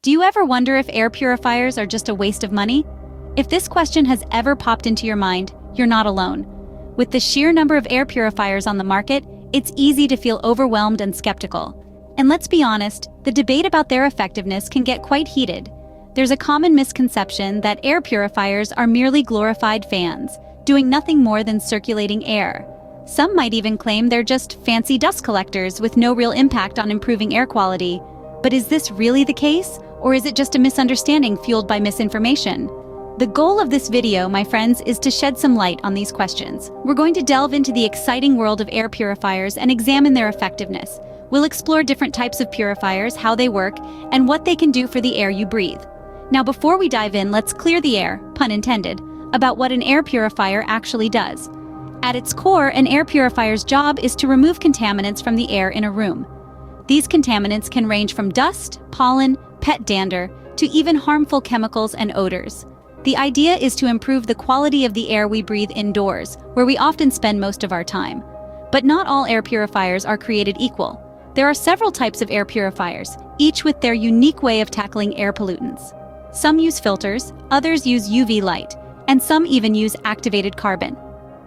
Do you ever wonder if air purifiers are just a waste of money? If this question has ever popped into your mind, you're not alone. With the sheer number of air purifiers on the market, it's easy to feel overwhelmed and skeptical. And let's be honest, the debate about their effectiveness can get quite heated. There's a common misconception that air purifiers are merely glorified fans, doing nothing more than circulating air. Some might even claim they're just fancy dust collectors with no real impact on improving air quality. But is this really the case, or is it just a misunderstanding fueled by misinformation? The goal of this video, my friends, is to shed some light on these questions. We're going to delve into the exciting world of air purifiers and examine their effectiveness. We'll explore different types of purifiers, how they work, and what they can do for the air you breathe. Now, before we dive in, let's clear the air, pun intended, about what an air purifier actually does. At its core, an air purifier's job is to remove contaminants from the air in a room. These contaminants can range from dust, pollen, pet dander, to even harmful chemicals and odors. The idea is to improve the quality of the air we breathe indoors, where we often spend most of our time. But not all air purifiers are created equal. There are several types of air purifiers, each with their unique way of tackling air pollutants. Some use filters, others use UV light, and some even use activated carbon.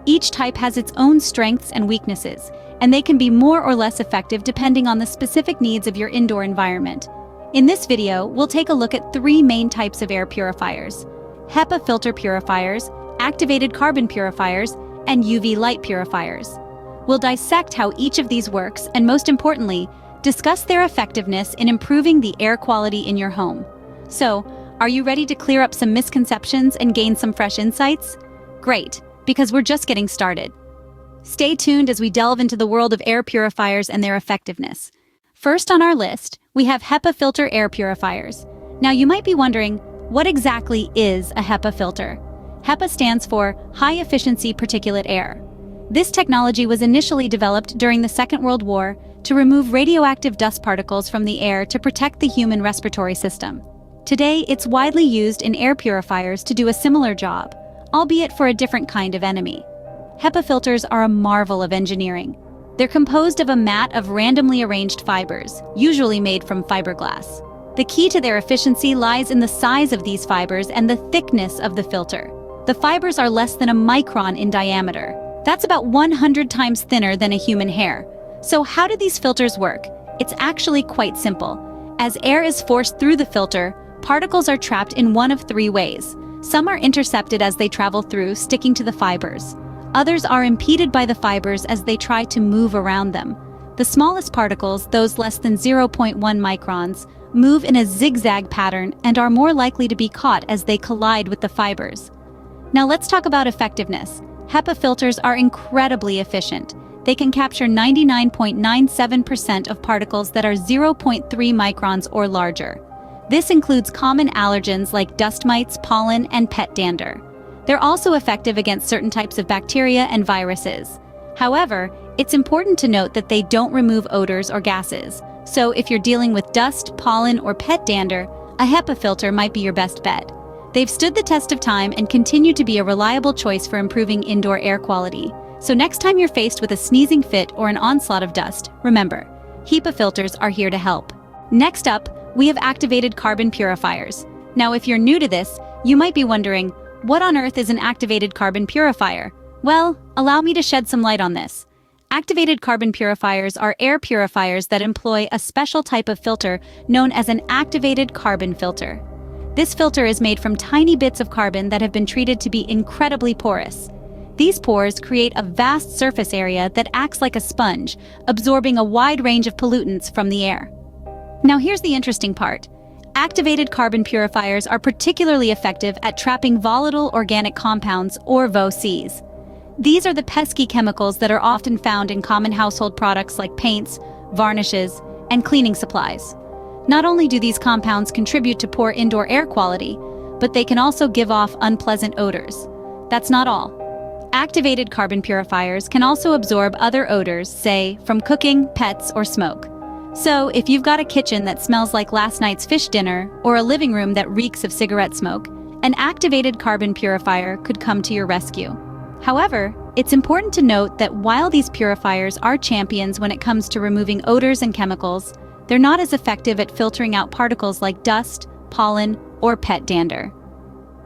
Each type has its own strengths and weaknesses, and they can be more or less effective depending on the specific needs of your indoor environment. In this video, we'll take a look at three main types of air purifiers: HEPA filter purifiers, activated carbon purifiers, and UV light purifiers. We'll dissect how each of these works and, most importantly, discuss their effectiveness in improving the air quality in your home. So, are you ready to clear up some misconceptions and gain some fresh insights? Great, because we're just getting started. Stay tuned as we delve into the world of air purifiers and their effectiveness. First on our list, we have HEPA filter air purifiers. Now you might be wondering, what exactly is a HEPA filter? HEPA stands for High Efficiency Particulate Air. This technology was initially developed during the Second World War to remove radioactive dust particles from the air to protect the human respiratory system. Today, it's widely used in air purifiers to do a similar job, albeit for a different kind of enemy. HEPA filters are a marvel of engineering. They're composed of a mat of randomly arranged fibers, usually made from fiberglass. The key to their efficiency lies in the size of these fibers and the thickness of the filter. The fibers are less than a micron in diameter. That's about 100 times thinner than a human hair. So how do these filters work? It's actually quite simple. As air is forced through the filter, particles are trapped in one of three ways. Some are intercepted as they travel through, sticking to the fibers. Others are impeded by the fibers as they try to move around them. The smallest particles, those less than 0.1 microns, move in a zigzag pattern and are more likely to be caught as they collide with the fibers. Now let's talk about effectiveness. HEPA filters are incredibly efficient. They can capture 99.97% of particles that are 0.3 microns or larger. This includes common allergens like dust mites, pollen, and pet dander. They're also effective against certain types of bacteria and viruses. However, it's important to note that they don't remove odors or gases. So if you're dealing with dust, pollen, or pet dander, a HEPA filter might be your best bet. They've stood the test of time and continue to be a reliable choice for improving indoor air quality. So next time you're faced with a sneezing fit or an onslaught of dust, remember, HEPA filters are here to help. Next up, we have activated carbon purifiers. Now, if you're new to this, you might be wondering, what on earth is an activated carbon purifier? Well, allow me to shed some light on this. Activated carbon purifiers are air purifiers that employ a special type of filter known as an activated carbon filter. This filter is made from tiny bits of carbon that have been treated to be incredibly porous. These pores create a vast surface area that acts like a sponge, absorbing a wide range of pollutants from the air. Now here's the interesting part. Activated carbon purifiers are particularly effective at trapping volatile organic compounds, or VOCs. These are the pesky chemicals that are often found in common household products like paints, varnishes, and cleaning supplies. Not only do these compounds contribute to poor indoor air quality, but they can also give off unpleasant odors. That's not all. Activated carbon purifiers can also absorb other odors, say, from cooking, pets, or smoke. So, if you've got a kitchen that smells like last night's fish dinner, or a living room that reeks of cigarette smoke, an activated carbon purifier could come to your rescue. However, it's important to note that while these purifiers are champions when it comes to removing odors and chemicals, they're not as effective at filtering out particles like dust, pollen, or pet dander.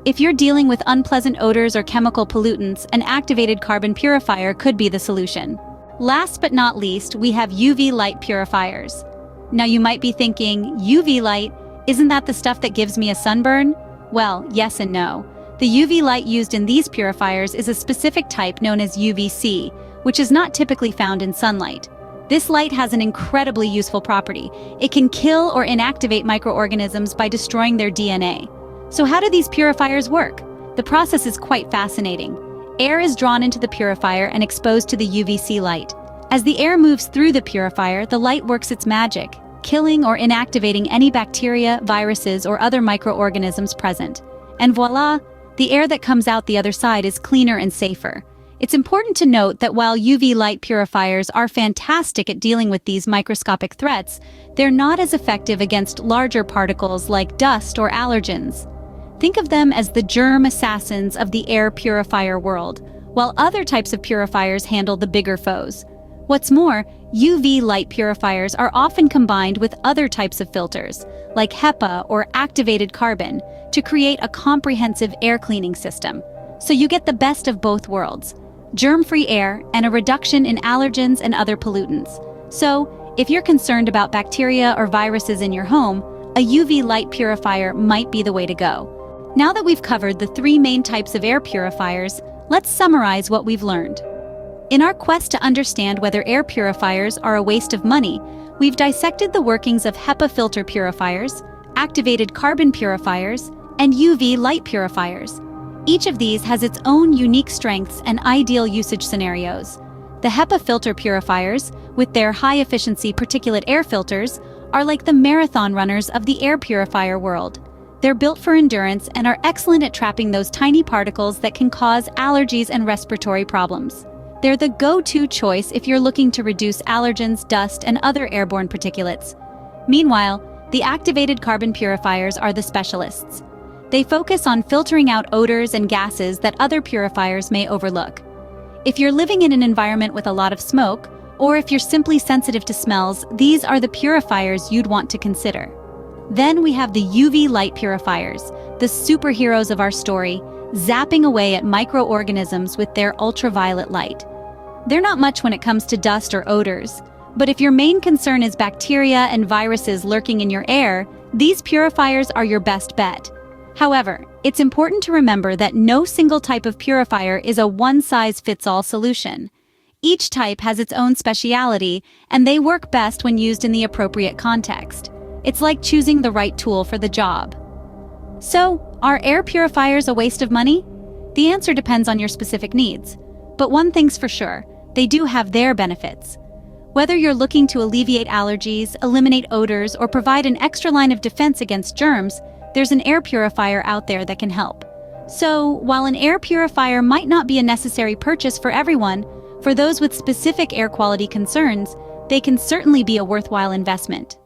If you're dealing with unpleasant odors or chemical pollutants, an activated carbon purifier could be the solution. Last but not least, we have UV light purifiers. Now you might be thinking, UV light, isn't that the stuff that gives me a sunburn? Well, yes and no. The UV light used in these purifiers is a specific type known as UVC, which is not typically found in sunlight. This light has an incredibly useful property. It can kill or inactivate microorganisms by destroying their DNA. So how do these purifiers work? The process is quite fascinating. Air is drawn into the purifier and exposed to the UVC light. As the air moves through the purifier, the light works its magic, killing or inactivating any bacteria, viruses, or other microorganisms present. And voila, the air that comes out the other side is cleaner and safer. It's important to note that while UV light purifiers are fantastic at dealing with these microscopic threats, they're not as effective against larger particles like dust or allergens. Think of them as the germ assassins of the air purifier world, while other types of purifiers handle the bigger foes. What's more, UV light purifiers are often combined with other types of filters, like HEPA or activated carbon, to create a comprehensive air cleaning system. So you get the best of both worlds, germ-free air and a reduction in allergens and other pollutants. So, if you're concerned about bacteria or viruses in your home, a UV light purifier might be the way to go. Now that we've covered the 3 main types of air purifiers, let's summarize what we've learned. In our quest to understand whether air purifiers are a waste of money, we've dissected the workings of HEPA filter purifiers, activated carbon purifiers, and UV light purifiers. Each of these has its own unique strengths and ideal usage scenarios. The HEPA filter purifiers, with their high-efficiency particulate air filters, are like the marathon runners of the air purifier world. They're built for endurance and are excellent at trapping those tiny particles that can cause allergies and respiratory problems. They're the go-to choice if you're looking to reduce allergens, dust, and other airborne particulates. Meanwhile, the activated carbon purifiers are the specialists. They focus on filtering out odors and gases that other purifiers may overlook. If you're living in an environment with a lot of smoke, or if you're simply sensitive to smells, these are the purifiers you'd want to consider. Then we have the UV light purifiers, the superheroes of our story, zapping away at microorganisms with their ultraviolet light. They're not much when it comes to dust or odors, but if your main concern is bacteria and viruses lurking in your air, these purifiers are your best bet. However, it's important to remember that no single type of purifier is a one-size-fits-all solution. Each type has its own speciality, and they work best when used in the appropriate context. It's like choosing the right tool for the job. So, are air purifiers a waste of money? The answer depends on your specific needs. But one thing's for sure, they do have their benefits. Whether you're looking to alleviate allergies, eliminate odors, or provide an extra line of defense against germs, there's an air purifier out there that can help. So, while an air purifier might not be a necessary purchase for everyone, for those with specific air quality concerns, they can certainly be a worthwhile investment.